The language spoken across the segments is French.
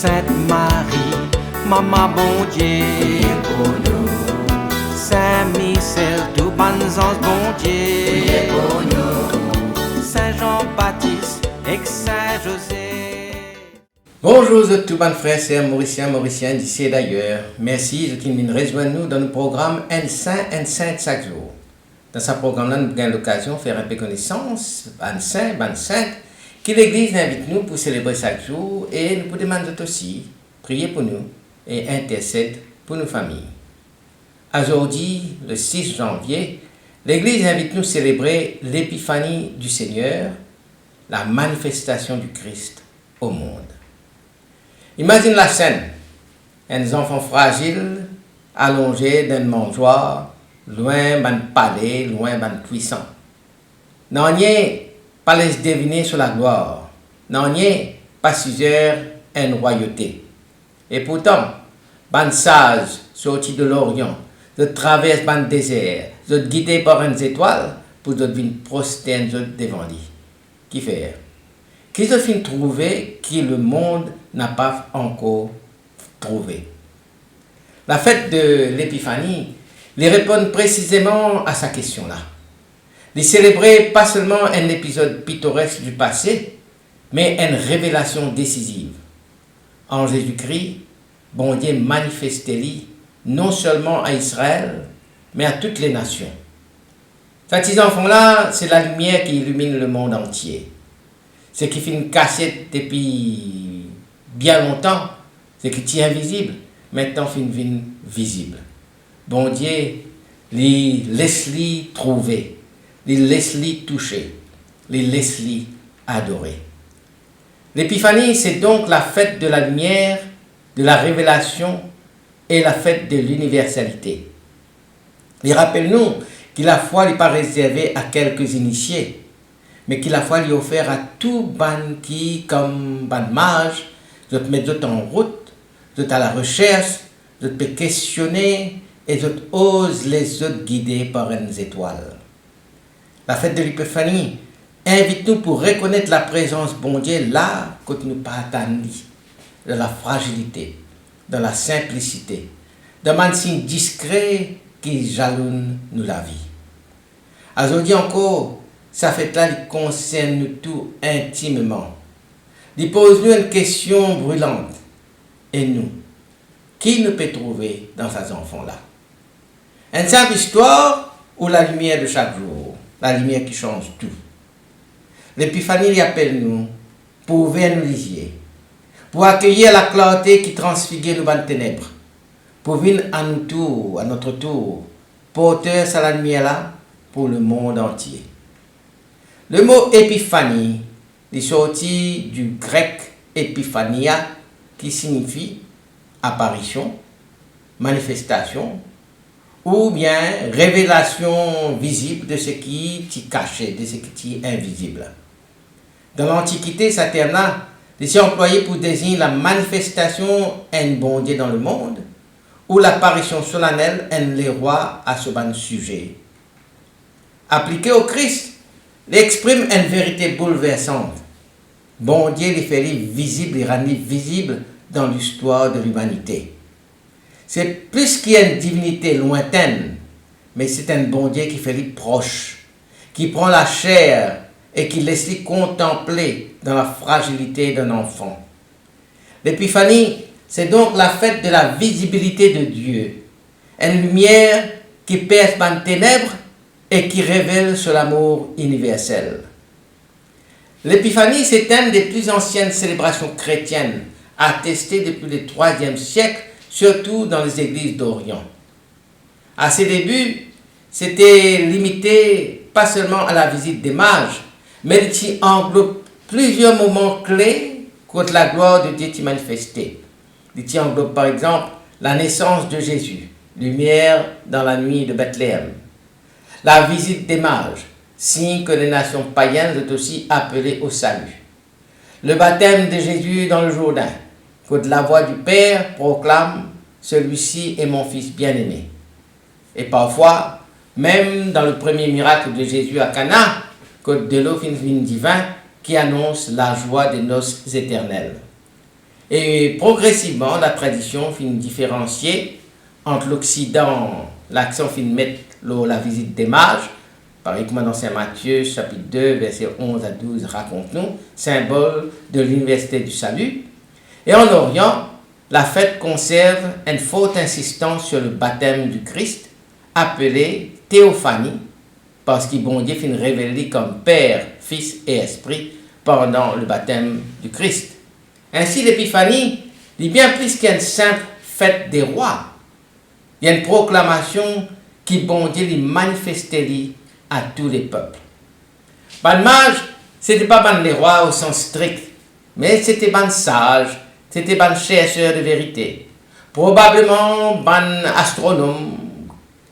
Sainte Marie, Maman bon Dieu, pour nous. Saint Michel, tout bon ange bon Dieu, pour nous. Saint Jean-Baptiste et Saint José. Bonjour tout bon frères, sœurs, mauriciens d'ici et d'ailleurs. Merci de qui nous rejoignent nous dans le programme Un Saint chaque jour. Dans ce programme-là, nous avons l'occasion de faire un peu connaissance, un saint, que l'Église invite nous pour célébrer chaque jour et nous demandons aussi prier pour nous et intercéder pour nos familles. Aujourd'hui, le 6 janvier, l'Église invite nous à célébrer l'épiphanie du Seigneur, la manifestation du Christ au monde. Imagine la scène, un enfant fragile, allongé dans un mangeoire, loin d'un palais, loin d'un puissant. Non, pas laisse deviner sur la gloire. Non, pas suggère une royauté. Et pourtant, ban sage sorti de l'Orient, de traverse ban désert, de guidé par une étoile pour de venir prosterner devant lui. Qui fait? Qui se fin trouver qui le monde n'a pas encore trouvé. La fête de l'épiphanie les répond précisément à sa question-là. Les célébrer pas seulement un épisode pittoresque du passé, mais une révélation décisive. En Jésus-Christ, bon Dieu manifesté-lui non seulement à Israël, mais à toutes les nations. Ces enfants-là, c'est la lumière qui illumine le monde entier. Ce qui fait une cassette depuis bien longtemps, c'est qui est invisible, maintenant fait une vie visible. Bon Dieu, les laisse-les trouver, les laisse-les toucher, les laisse-les adorer. L'épiphanie, c'est donc la fête de la lumière, de la révélation et la fête de l'universalité. Et rappelle-nous que la foi n'est pas réservée à quelques initiés, mais que la foi lui est offerte à tout ban qui, comme ban mage, de mettre en route, de à la recherche, de te questionner et de ose les autres guider par une étoile. La fête de l'épiphanie invite-nous pour reconnaître la présence bon Dieu là que nous pas attendre, de la fragilité, de la simplicité, de un signe discret qui jalonne nous la vie. Aujourd'hui encore, sa fête-là concerne nous tout intimement. Il pose-nous une question brûlante. Et nous, qui nous peut trouver dans ces enfants-là? Une simple histoire ou la lumière de chaque jour, la lumière qui change tout. L'épiphanie y appelle nous pour ouvrir nos lisiers, pour accueillir la clarté qui transfigure nos bonnes ténèbres, pour venir à notre tour, porteur à la lumière-là pour le monde entier. Le mot épiphanie est sorti du grec epiphania, qui signifie apparition, manifestation, ou bien révélation visible de ce qui est caché, de ce qui est invisible. Dans l'Antiquité, ce terme-là est employé pour désigner la manifestation d'un bon Dieu dans le monde, ou l'apparition solennelle d'un roi à ce bon sujet. Appliqué au Christ, il exprime une vérité bouleversante. Bon Dieu les fait visible et rendu visible dans l'histoire de l'humanité. C'est plus qu'il y a une divinité lointaine, mais c'est un bon Dieu qui fait les proche, qui prend la chair et qui laisse les contempler dans la fragilité d'un enfant. L'épiphanie, c'est donc la fête de la visibilité de Dieu, une lumière qui perce les ténèbres et qui révèle sur l'amour universel. L'épiphanie, c'est une des plus anciennes célébrations chrétiennes, attestée depuis le IIIe siècle, surtout dans les églises d'Orient. À ses débuts, c'était limité pas seulement à la visite des mages, mais il englobe plusieurs moments clés contre la gloire de Dieu qui manifestait. Il englobe par exemple la naissance de Jésus, lumière dans la nuit de Bethléem, la visite des mages, signe que les nations païennes sont aussi appelées au salut, le baptême de Jésus dans le Jourdain, que de la voix du Père proclame « Celui-ci est mon Fils bien-aimé ». Et parfois, même dans le premier miracle de Jésus à Cana, que de l'eau divin qui annonce la joie des noces éternelles. Et progressivement, la tradition finit différencier entre l'Occident, l'action finit mettre la visite des mages, par exemple dans Saint Matthieu, chapitre 2, versets 11 à 12, raconte-nous, symbole de l'université du salut. Et en Orient, la fête conserve une forte insistance sur le baptême du Christ, appelé théophanie, parce qu'il bon Dieu finit révélé comme Père, Fils et Esprit pendant le baptême du Christ. Ainsi, l'épiphanie est bien plus qu'une simple fête des rois. Il y a une proclamation qui bon Dieu lui manifestait à tous les peuples. Ban mage, ce n'était pas ban les rois au sens strict, mais c'était ban sage, c'était ban chercheur de vérité. Probablement ban astronome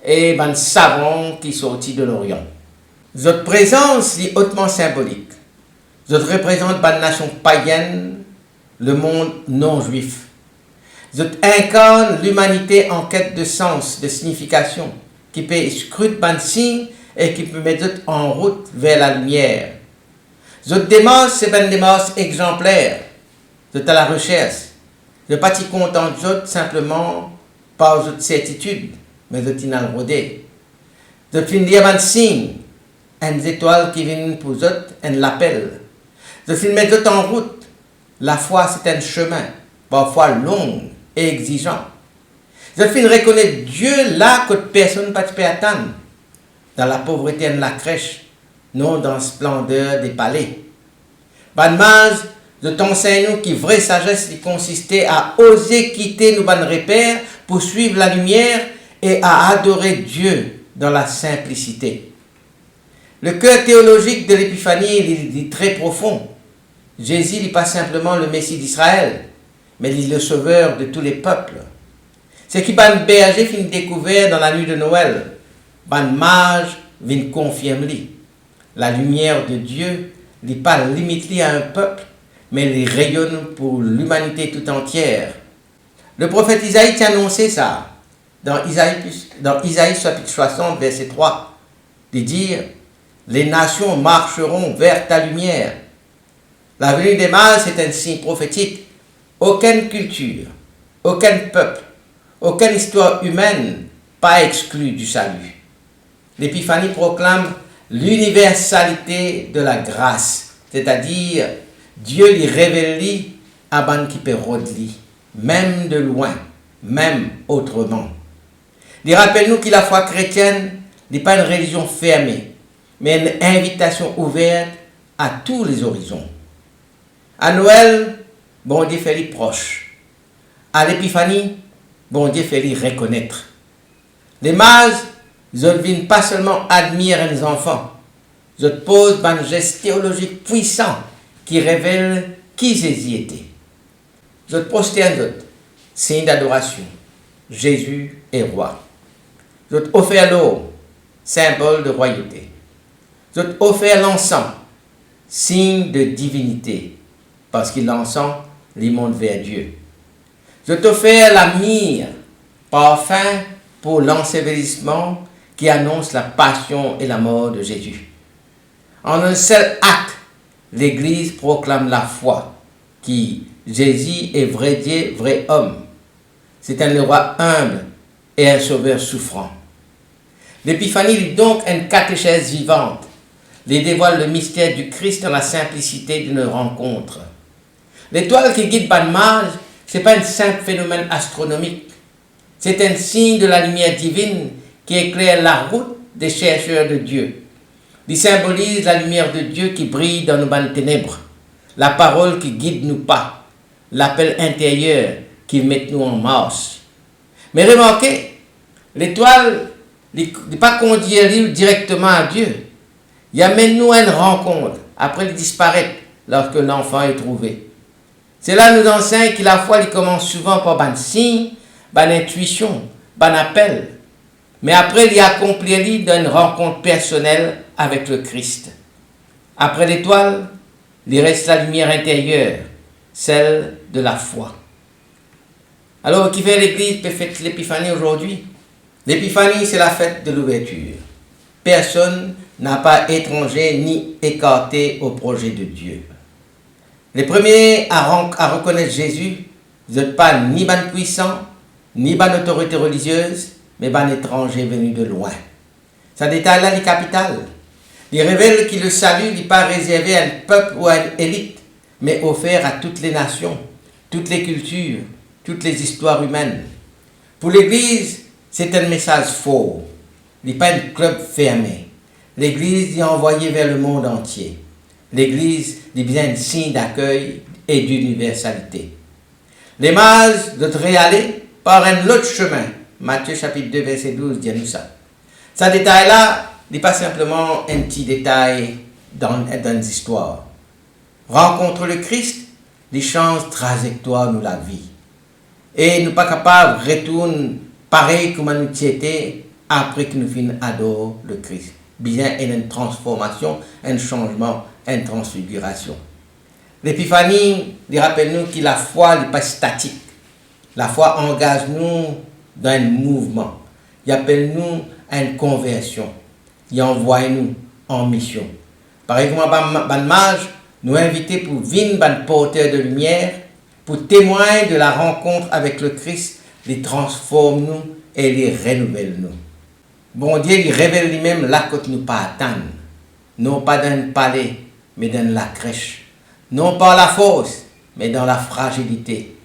et ban savant qui sortit de l'Orient. Votre présence est hautement symbolique. Votre représente ban nation païenne, le monde non juif. Votre incarne l'humanité en quête de sens, de signification, qui peut scruter ban signe et qui peut mettre en route vers la lumière. Votre démarche, c'est une démarche exemplaire. Vous êtes à la recherche. Vous n'êtes pas si content de vous simplement par votre certitude, mais vous êtes inalrodé. Vous êtes dire un signe, une étoile qui vient pour vous, un appel. Vous êtes mettre en route. La foi, c'est un chemin, parfois long et exigeant. Vous êtes reconnaître Dieu là que personne ne peut attendre. Dans la pauvreté de la crèche, non dans la splendeur des palais. Ban mage, de t'enseigne qui vraie sagesse consistait à oser quitter nos bonnes repères pour suivre la lumière et à adorer Dieu dans la simplicité. Le cœur théologique de l'épiphanie est très profond. Jésus n'est pas simplement le Messie d'Israël, mais il est le sauveur de tous les peuples. Ce qui ban berger finit découvert dans la nuit de Noël. Ban mage vient confirmer. La lumière de Dieu n'est pas limitée à un peuple, mais elle rayonne pour l'humanité tout entière. Le prophète Isaïe a annoncé ça dans Isaïe chapitre 60, verset 3, de dire « Les nations marcheront vers ta lumière ». La venue des mages est un signe prophétique. Aucune culture, aucun peuple, aucune histoire humaine pas exclue du salut. L'épiphanie proclame l'universalité de la grâce, c'est-à-dire Dieu lui révèle à ban qui peut rodli, même de loin, même autrement. Il rappelle-nous que la foi chrétienne n'est pas une religion fermée, mais une invitation ouverte à tous les horizons. À Noël, bon Dieu fait les proches. À l'épiphanie, bon Dieu fait les reconnaître. Les mages, ils ne viennent pas seulement admirer les enfants, ils posent un geste théologique puissant qui révèle qui Jésus était. Ils prosternent, signe d'adoration. Jésus est roi. Ils offrent l'eau, symbole de royauté. Ils offrent l'encens, signe de divinité, parce que l'encens les monte vers Dieu. Ils offrent la myrrhe, parfum pour l'ensevelissement qui annonce la passion et la mort de Jésus. En un seul acte, l'Église proclame la foi, qui Jésus est vrai Dieu, vrai homme. C'est un roi humble et un sauveur souffrant. L'épiphanie est donc une catéchèse vivante. Les dévoile le mystère du Christ dans la simplicité d'une rencontre. L'étoile qui guide ban mage, ce n'est pas un simple phénomène astronomique. C'est un signe de la lumière divine qui éclaire la route des chercheurs de Dieu. Il symbolise la lumière de Dieu qui brille dans nos bonnes ténèbres, la parole qui guide nos pas, l'appel intérieur qui met nous en marche. Mais remarquez, l'étoile n'est pas conduire directement à Dieu. Il amène nous à une rencontre, après il disparaît lorsque l'enfant est trouvé. Cela nous enseigne que la foi commence souvent par un signe, une intuition, un appel. Mais après, il accomplit d'une rencontre personnelle avec le Christ. Après l'étoile, il reste la lumière intérieure, celle de la foi. Alors, qui fait l'Église peut fêter l'épiphanie aujourd'hui? L'épiphanie, c'est la fête de l'ouverture. Personne n'a pas étranger ni écarté au projet de Dieu. Les premiers à reconnaître Jésus, vous n'êtes pas ni ban puissant, ni ban autorité religieuse, mais ban étranger venu de loin. Ça détaille là les capitales. Il révèle que le salut n'est pas réservé à un peuple ou à une élite, mais offert à toutes les nations, toutes les cultures, toutes les histoires humaines. Pour l'Église, c'est un message fort. Il n'est pas un club fermé. L'Église est envoyée vers le monde entier. L'Église est bien un signe d'accueil et d'universalité. Les mages doivent aller par un autre chemin. Matthieu chapitre 2, verset 12 dit nous ça. Ce détail-là n'est pas simplement un petit détail dans une histoire. Rencontre le Christ, il change trajectoire nous la vie. Et nous ne sommes pas capables de retourner pareil comme nous étions après que nous finissons adorer le Christ. Bien, il y a une transformation, un changement, une transfiguration. L'épiphanie, il rappelle nous que la foi n'est pas statique. La foi engage nous dans un mouvement. Il appelle nous à une conversion. Il envoie nous en mission. Par exemple, ban mage nous invite pour venir ban porteur de lumière, pour témoigner de la rencontre avec le Christ, les transforme nous et les renouvelle nous. Bon Dieu, il révèle lui-même là que nous pas attendre. Non pas dans le palais, mais dans la crèche. Non par la force, mais dans la fragilité.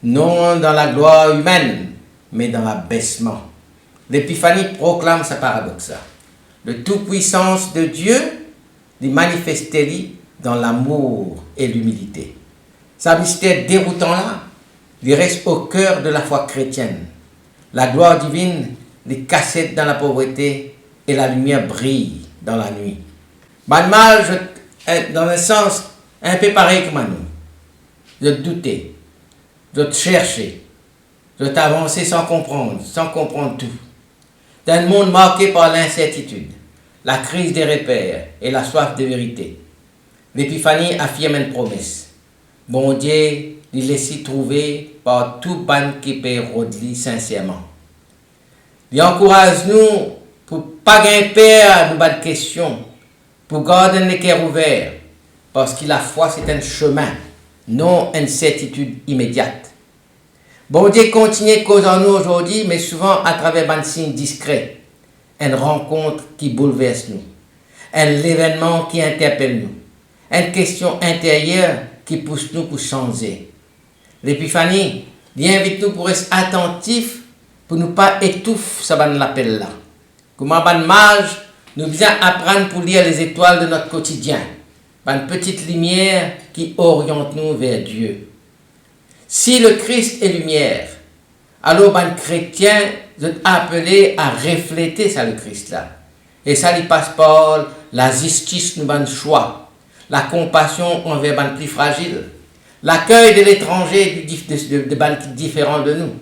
Non dans la gloire humaine, mais dans l'abaissement. L'épiphanie proclame sa paradoxe. Le tout-puissance de Dieu, il manifeste dans l'amour et l'humilité. Sa mystère déroutant là, il reste au cœur de la foi chrétienne. La gloire divine, les cassette dans la pauvreté et la lumière brille dans la nuit. Mal, dans un sens un peu pareil que nous. Je doutais, je chercher, je t'avancer sans comprendre tout. Dans un monde marqué par l'incertitude, la crise des repères et la soif de vérité, l'épiphanie affirme une promesse. Bon Dieu, il laisse trouver par tout ban qui peut rodli sincèrement. Il encourage nous pour pas gagner à nous battre questions, pour garder les cœurs ouverts, parce que la foi c'est un chemin, non une certitude immédiate. Bon Dieu continue de causer en nous aujourd'hui, mais souvent à travers un signe discret, une rencontre qui bouleverse nous, un événement qui interpelle nous, une question intérieure qui pousse nous pour changer. L'épiphanie, il invite nous pour être attentifs, pour ne pas étouffer ce qu'on appelle là. Comme un mage, nous devons apprendre pour lire les étoiles de notre quotidien, une petite lumière qui oriente nous vers Dieu. Si le Christ est lumière, alors les chrétiens sont appelés à refléter ça le Christ là. Et ça lui passe par la justice nous ban choix, la compassion envers les plus fragiles, l'accueil de l'étranger de ban différents de nous,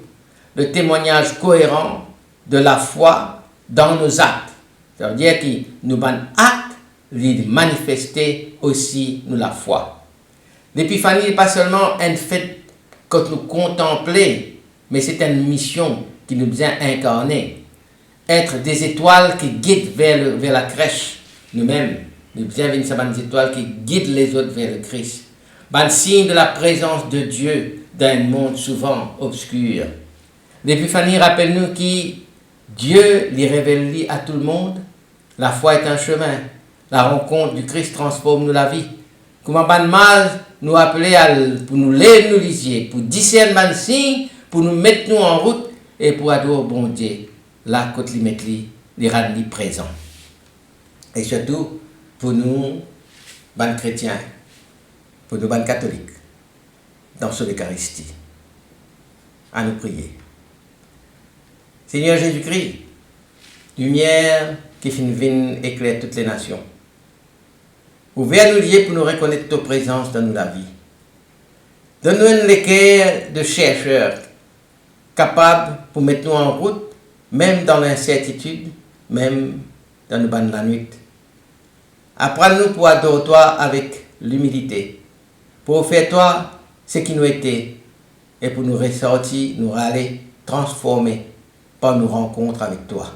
le témoignage cohérent de la foi dans nos actes. Ça veut dire que nous ban actes lui manifester aussi nous la foi. L'épiphanie n'est pas seulement un fait que nous contempler, mais c'est une mission qui nous vient incarner. Être des étoiles qui guident vers la crèche, nous-mêmes. Nous devons être des étoiles qui guident les autres vers le Christ. Un signe de la présence de Dieu dans un monde souvent obscur. L'épiphanie rappelle-nous que Dieu les révèle à tout le monde. La foi est un chemin. La rencontre du Christ transforme nous la vie. Comme un mal nous appeler pour nous lire nous lisier, pour discerner un signe, pour nous mettre nous en route et pour adorer bon Dieu. Là, quand les mettre les rendre présents. Et surtout, pour nous, ban chrétiens, pour nous, ban catholiques, dans l'Eucharistie, à nous prier. Seigneur Jésus-Christ, lumière qui finit venir éclaire toutes les nations. Ouvert nous lier pour nous reconnaître ta présence dans la vie. Donne-nous un équerre de chercheurs capables pour mettre nous en route, même dans l'incertitude, même dans le ban de la nuit. Apprends-nous pour adorer toi avec l'humilité, pour faire toi ce qui nous était, et pour nous ressortir, nous râler, transformer par nos rencontres avec toi.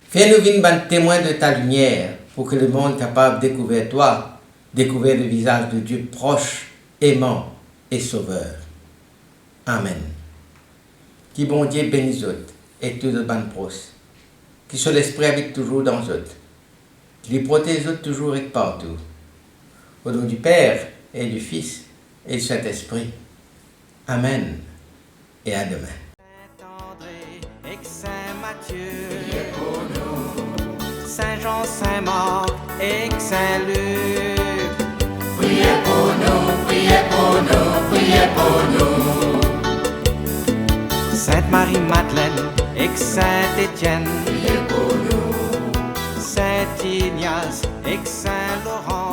Fais-nous venir un témoin de ta lumière, pour que le monde capable de découvrir toi, découvrir le visage de Dieu proche aimant et sauveur. Amen. Qui bon Dieu bénisse autres et tout le ban proche. Qui soit l'esprit avec toujours dans autres. Qui les protège autres toujours et partout. Au nom du Père et du Fils et du Saint-Esprit. Amen. Et à demain. Saint-André et Saint-Matthieu, priez pour nous. Saint-Jean, Saint-Marc et Saint-Luc, priez pour nous, priez pour nous, priez pour nous. Sainte-Marie-Madeleine et Saint-Étienne, priez pour nous. Saint-Ignace et Saint-Laurent,